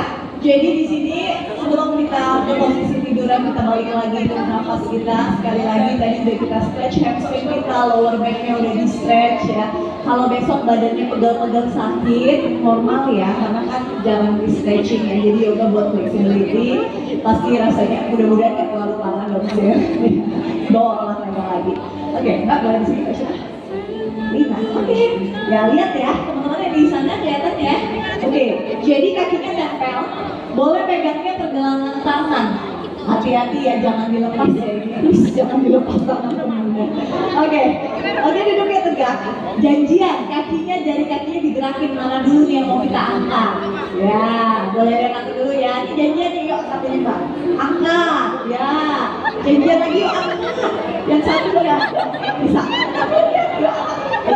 Jadi di sini sebelum kita ke posisi tiduran kita balik lagi ke nafas kita sekali lagi. Tadi udah kita stretch hamstring kita, lower backnya udah di stretch ya. Kalau besok badannya pegal-pegal sakit, normal ya, karena kan jarang di stretching ya. Jadi yoga buat flexibility, pasti rasanya mudah-mudahan nggak terlalu parah dong sih. Bawa olahraga lagi. Oke, Mbak boleh di sini Tasya? 5. Oke, ya lihat ya teman-teman yang di sana kelihatan ya. Oke, jadi kakinya nempel, boleh pegangnya pergelangan tangan. Hati-hati ya, jangan dilepas ya ini, please jangan dilepas tangan teman-teman. Oke, duduknya tegak. Janjian, jari kakinya digerakin mana dulu nih yang mau kita angkat. Ya, boleh angkat dulu ya. Ini janjian nih, yuk satunya Mbak. Angkat, ya. Janjian lagi yuk angkat. Yang satu ya, bisa.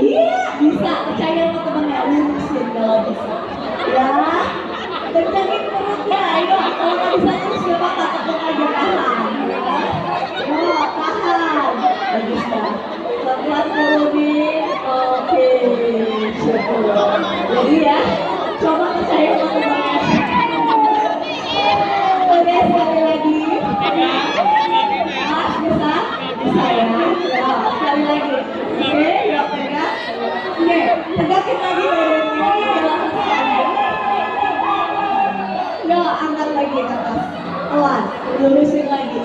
Iya, bisa. Percaya sama temennya, lurusin kalau bisa. Ya, kencangin perutnya. Ayo, kalau nggak bisa terus gak apa-apa, tepuk aja tahan. Oh, tahan. Bagus kan? Pelan-pelan turunin. Oke, syukur. Jadi ya, coba percaya sama temennya. Oke, sekali lagi. Bisa? Bisa ya? Ya, sekali lagi. Oke, yuk pegang. Oke, tegakin lagi badannya. Yuk, angkat lagi ke atas. Pelan, lurusin lagi.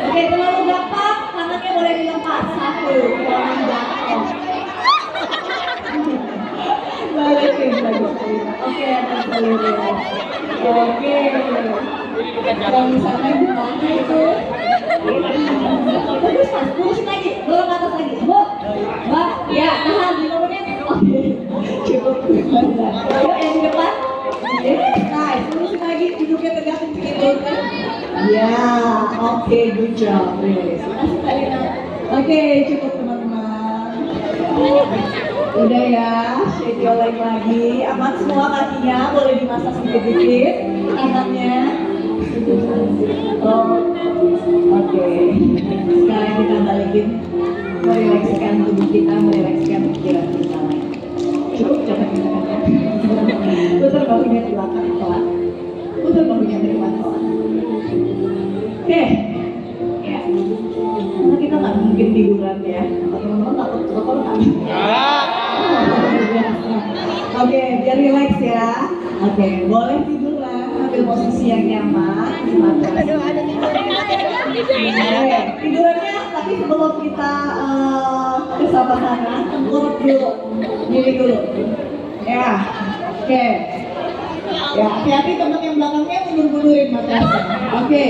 Oke, terlalu gampang, tangannya boleh dilepas. 1, jangan jatuh. Balikin lagi. Oke, atas seluruh. Oke. Yang di sana gimana itu? Bagus mas, lurusin lagi, dorong ke atas lagi. Mbak, ya tahan 5 menit. Oke, cukup. Yuk yang di depan. Nice, lurusin lagi, duduknya tegak sedikit. Ya, oke, good job. Oke, cukup teman-teman. Udah ya, shake your leg lagi. Aman semua kakinya, boleh dimasak sedikit-sedikit. Tangannya. Oke. Sekarang kita balikin, merilekskan tubuh kita, merilekskan pikiran kita. Cukup coba kita kan. Putar bahunya ke belakang, pelan. Putar bahunya ke depan, pelan. Oke. Ya. Karena kita nggak mungkin tiduran ya. Teman-teman takut kotor kan? Oke, biar relax ya. Oke, boleh tiduran, ambil posisi yang nyaman di matras. Oke, tidurannya tapi sebelum kita ke sebelah sana, tengkurap dulu, diri dulu. Ya, oke. Ya, hati-hati teman yang belakangnya mundur-mundurin matrasnya. Oke,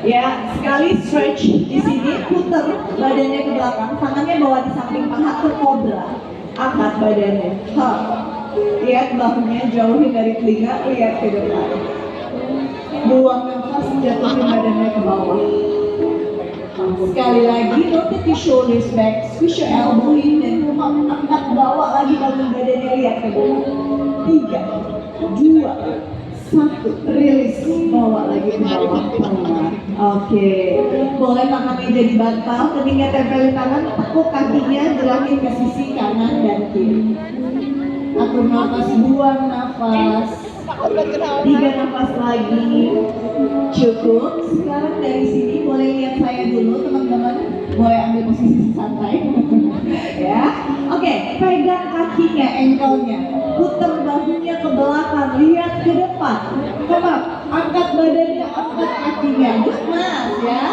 ya sekali stretch di sini, putar badannya ke belakang, tangannya bawa di samping paha ke kobra. Angkat badannya. Lihat bahunya, jauhin dari telinga, lihat ke depan. Buang nafas, jatuhin badannya ke bawah. Sekali lagi, rotate the shoulders back, squish your elbow in, dan angkat bawa lagi bangun badannya, lihat ke bawah. 3, 2, 1, rilis, bawa lagi ke bawah. Oke, boleh tangannya jadi bantal, ketika tempelin tangan, tekuk kakinya, gerakin ke sisi kanan dan kiri. Atur nafas, buang nafas. 3 nafas lagi. Cukup. Sekarang dari sini boleh lihat saya dulu teman-teman. Boleh ambil posisi santai. Ya. Oke, pegang kakinya, ankle-nya. Putar bahunya ke belakang, lihat ke depan. Coba angkat badannya, angkat kakinya. Good mas ya.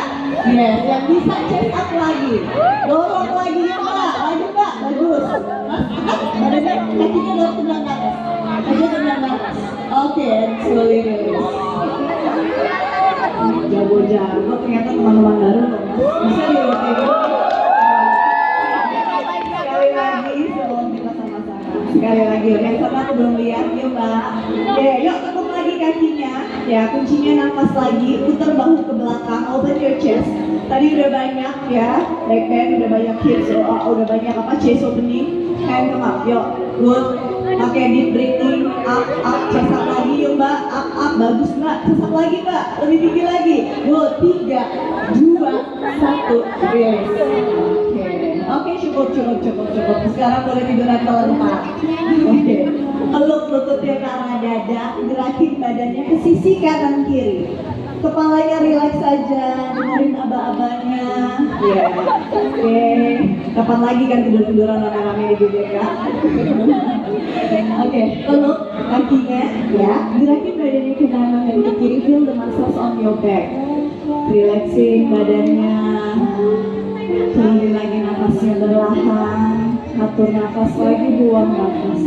Yes, yang bisa chest up lagi. Dorong lagi ya Mbak. Lagi Mbak, bagus. Mas, badannya, kakinya dorong ke belakang atas. Kakinya ke belakang atas. Oke, slowly release. Jago-jago, ternyata teman-teman baru loh mas. Bisa di-rotate. Sekali lagi sebelum kita sama-sama. Sekali lagi, yang sama aku belum lihat, yuk mbak. Oke, yuk tekuk lagi kakinya. Ya, kuncinya nafas lagi, putar bahu ke belakang, open your chest. Tadi udah banyak ya, back bend, udah banyak hips, udah banyak apa, chest opening. Hand come up, yuk, good. Oke, deep breathing, up, chest up lagi yuk mbak, up, bagus mbak, chest up lagi mbak, lebih tinggi lagi. Good, 3, 2, 1, release. Oke, cukup. Sekarang boleh tiduran terlentang. Oke, peluk lututnya ke arah dada, gerakin badannya ke sisi kanan kiri. Kepalanya relax saja, dengerin aba-abanya. Ya, oke. Kapan lagi kan tidur-tiduran rame-rame di GBK? Oke, peluk kakinya, ya. Gerakin badannya ke kanan dan ke kiri, feel the muscles on your back. Relaxing badannya. Turunin lagi nafasnya perlahan. Atur nafas lagi, buang nafas.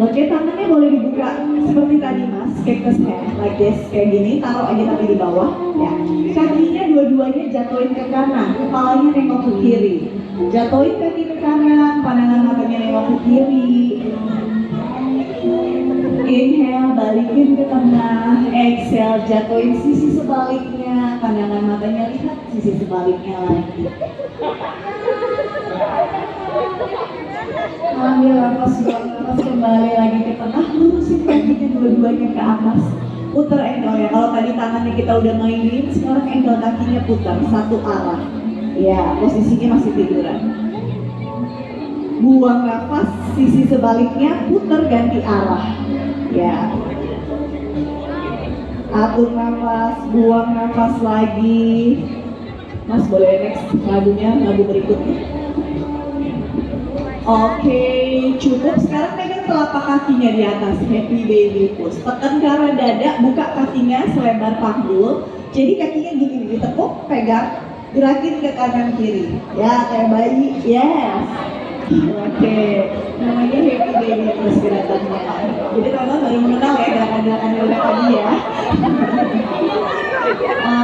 Oke, tangannya boleh dibuka seperti tadi mas, cactus hand, like this, kayak gini, taruh aja tapi di bawah, ya. Kakinya dua-duanya jatuhin ke kanan, kepalanya nengok ke kiri. Jatuhin kaki ke kanan, pandangan matanya nengok ke kiri. Inhale, balikin ke tengah. Exhale, jatuhin sisi sebaliknya, pandangan matanya lihat sisi sebaliknya lagi. Ambil nafas, buang nafas, kembali lagi ke tengah, lurusin kakinya dua-duanya ke atas. Putar ankle ya, kalau tadi tangannya kita udah mainin, sekarang ankle kakinya putar, satu arah. Ya, posisinya masih tiduran. Buang nafas, sisi sebaliknya, putar ganti arah. Ya. Atur nafas, buang nafas lagi. Mas boleh next lagunya, lagu berikutnya. Oke, cukup. Sekarang pegang telapak kakinya di atas, happy baby pose. Tekan ke arah dada, buka kakinya selebar panggul. Jadi kakinya gini, ditekuk, pegang, gerakin ke kanan kiri. Ya, kayak bayi. Yes. Oke, namanya happy baby pose gerakannya. Jadi teman-teman baru mengenal ya gerakan-gerakan yoga tadi ya.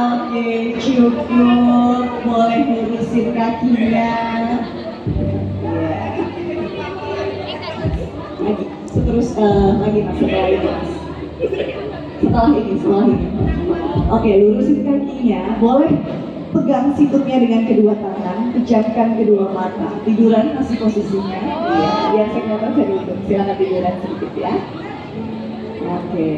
Oke, cukup. Boleh lurusin kakinya. Terus lagi mas, setelah ini mas, setelah ini. Oke, lurusin kakinya, boleh pegang situpnya dengan kedua tangan, pejamkan kedua mata, tiduran masih posisinya, ya, biar saya kelihatan dari itu, silakan tiduran sedikit ya. Oke,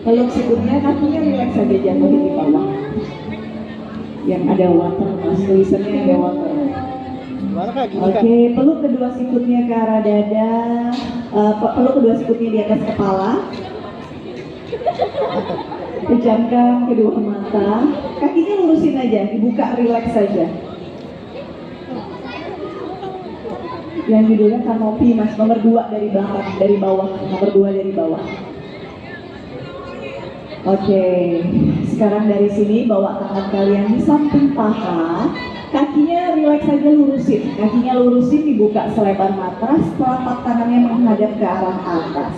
peluk situpnya, kakinya relax saja, jatuhin di bawah. Yang ada water, mas, tulisannya ada water. Oke, peluk kedua sikutnya ke arah dada, peluk kedua sikutnya di atas kepala. Pejamkan kedua mata, kakinya lurusin aja, dibuka, relax saja. Yang judulnya kanopi mas, nomor 2 dari belakang, dari bawah, nomor 2 dari bawah. Oke, sekarang dari sini bawa tangan kalian di samping paha. Kakinya relax saja, lurusin, dibuka selebar matras, telapak tangannya menghadap ke arah atas.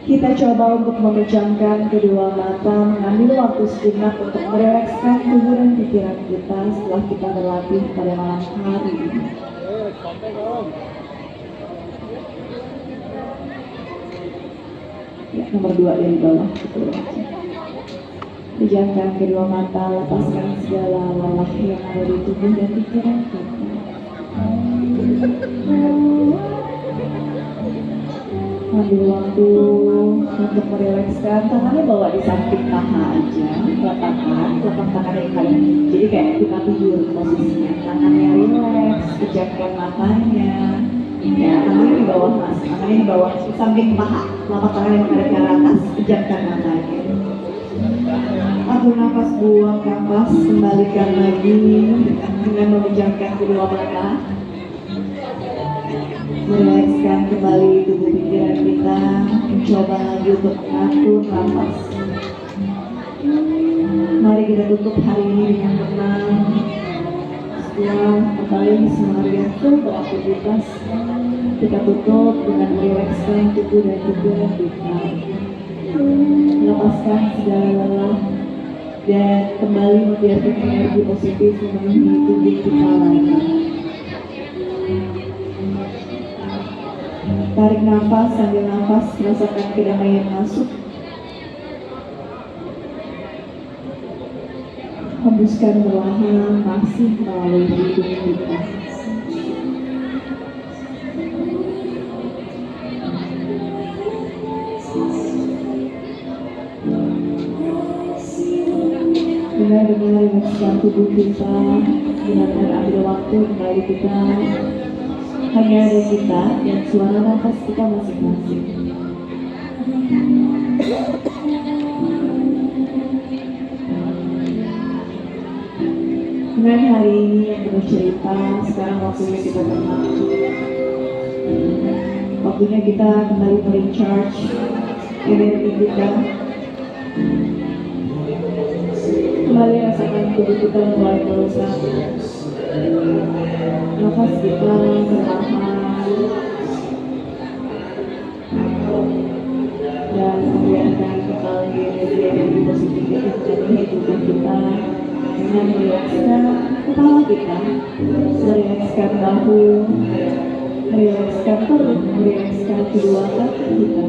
Kita coba untuk memejamkan kedua mata, mengambil waktu sejenak untuk merelakskan tubuh dan pikiran kita setelah kita berlatih pada malam hari ini. Ya, nomor 2 dari bawah, betul. Pejamkan kedua mata, lepaskan segala lelah yang ada di tubuh dan pikiran kita. Ambil waktu untuk merelakskan, tangannya bawa di samping paha aja, telapak tangan yang kanan. Jadi kayak kita tidur posisinya, tangannya relax, pejamkan matanya. Ya, tangannya di bawah mas, tangannya di bawah di samping paha, telapak tangan yang menghadap ke arah atas, pejamkan matanya. Atur nafas, buang nafas, kembalikan lagi dengan memejamkan kedua mata. Merilekskan kembali tubuh pikiran kita, mencoba lagi untuk mengatur nafas. Mari kita tutup hari ini dengan tenang. Setelah kembali seharian full beraktivitas, kita tutup dengan merilekskan tubuh dan pikiran kita. Melepaskan segala lelah dan kembali membiarkan energi positif memenuhi tubuh kita lagi. Tarik nafas, sambil nafas, rasakan kedamaian masuk. Hembuskan perlahan, masih melalui hidung kita. Benar-benar relakskan tubuh kita, benar-benar ambil waktu kembali kita. Hanya ada kita dan suara nafas kita masing-masing. Dengan hari ini yang penuh cerita, sekarang waktunya kita tenang. Waktunya kita kembali merecharge energi kita. Kembali rasakan tubuh kita mulai melesat. Nafas kita perlahan. Dan membiarkan kembali energi positif yang menghidupkan kita dengan merilekskan kepala kita, merilekskan bahu, merilekskan perut, merilekskan kedua kaki kita.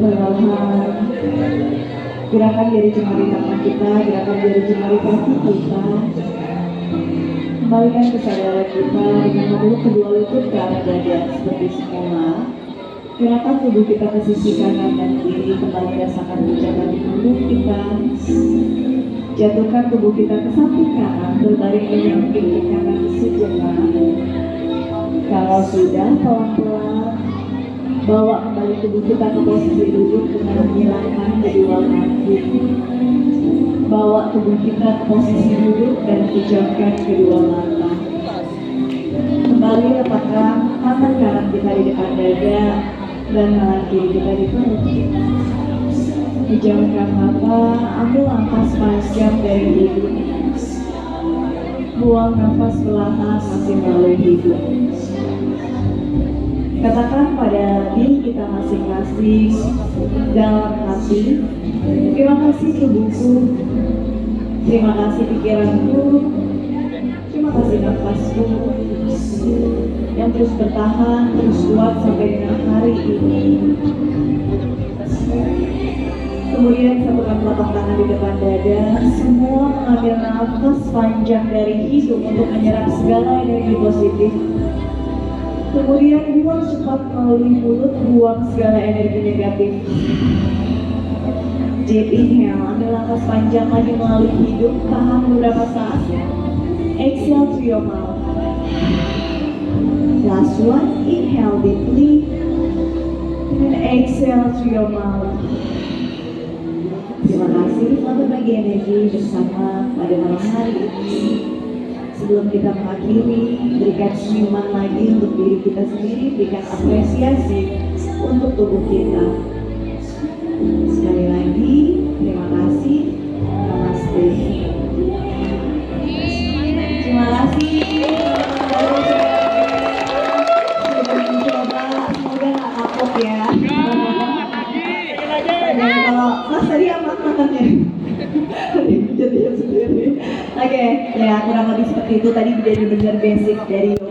Perlahan gerakan jari jemari tangan kita, gerakan jari jemari kaki kita. Kembalikan kesadaran kita dengan memeluk kedua lutut ke arah dada seperti semula. Gerakan tubuh kita ke sisi kanan dan kiri, kembali rasakan pijakan di pundak kita. Jatuhkan tubuh kita ke samping kanan, berbaring menyamping ke kanan sejenak. Kalau sudah, pelan-pelan bawa kembali tubuh kita ke posisi duduk dengan menghilangkan kedua kaki. Bawa tubuh kita ke posisi duduk dan pejamkan kedua mata. Kembali letakkan tangan kanan kita di depan dada dan tangan kiri kita di perut. Pejamkan mata, ambil nafas panjang dari hidung. Buang nafas perlahan masih melalui hidung. Katakan pada diri kita masing-masing dalam hati, terima kasih tubuhku, terima kasih pikiranku, terima kasih nafasku yang terus bertahan, terus kuat sampai dengan hari ini. Kemudian satukan telapak tangan di depan dada, semua mengambil nafas panjang dari hidung untuk menyerap segala energi positif. Kemudian buang cepat melalui mulut, buang segala energi negatif. Deep inhale, ambil nafas panjang lagi melalui hidung, tahan beberapa saat. Exhale to your mouth. Last one, inhale deeply, and exhale to your mouth. Terima kasih telah berbagi energi bersama pada malam hari ini. Sebelum kita mengakhiri, berikan senyuman lagi untuk diri kita sendiri, berikan apresiasi untuk tubuh kita. Sekali lagi, terima kasih. Namaste. Terima kasih. Sudah mencoba, semoga nggak kapok ya. Dan kalau Mas tadi amat makannya. Jadi sendiri. Oke, ya kurang lebih seperti itu tadi benar-benar basic dari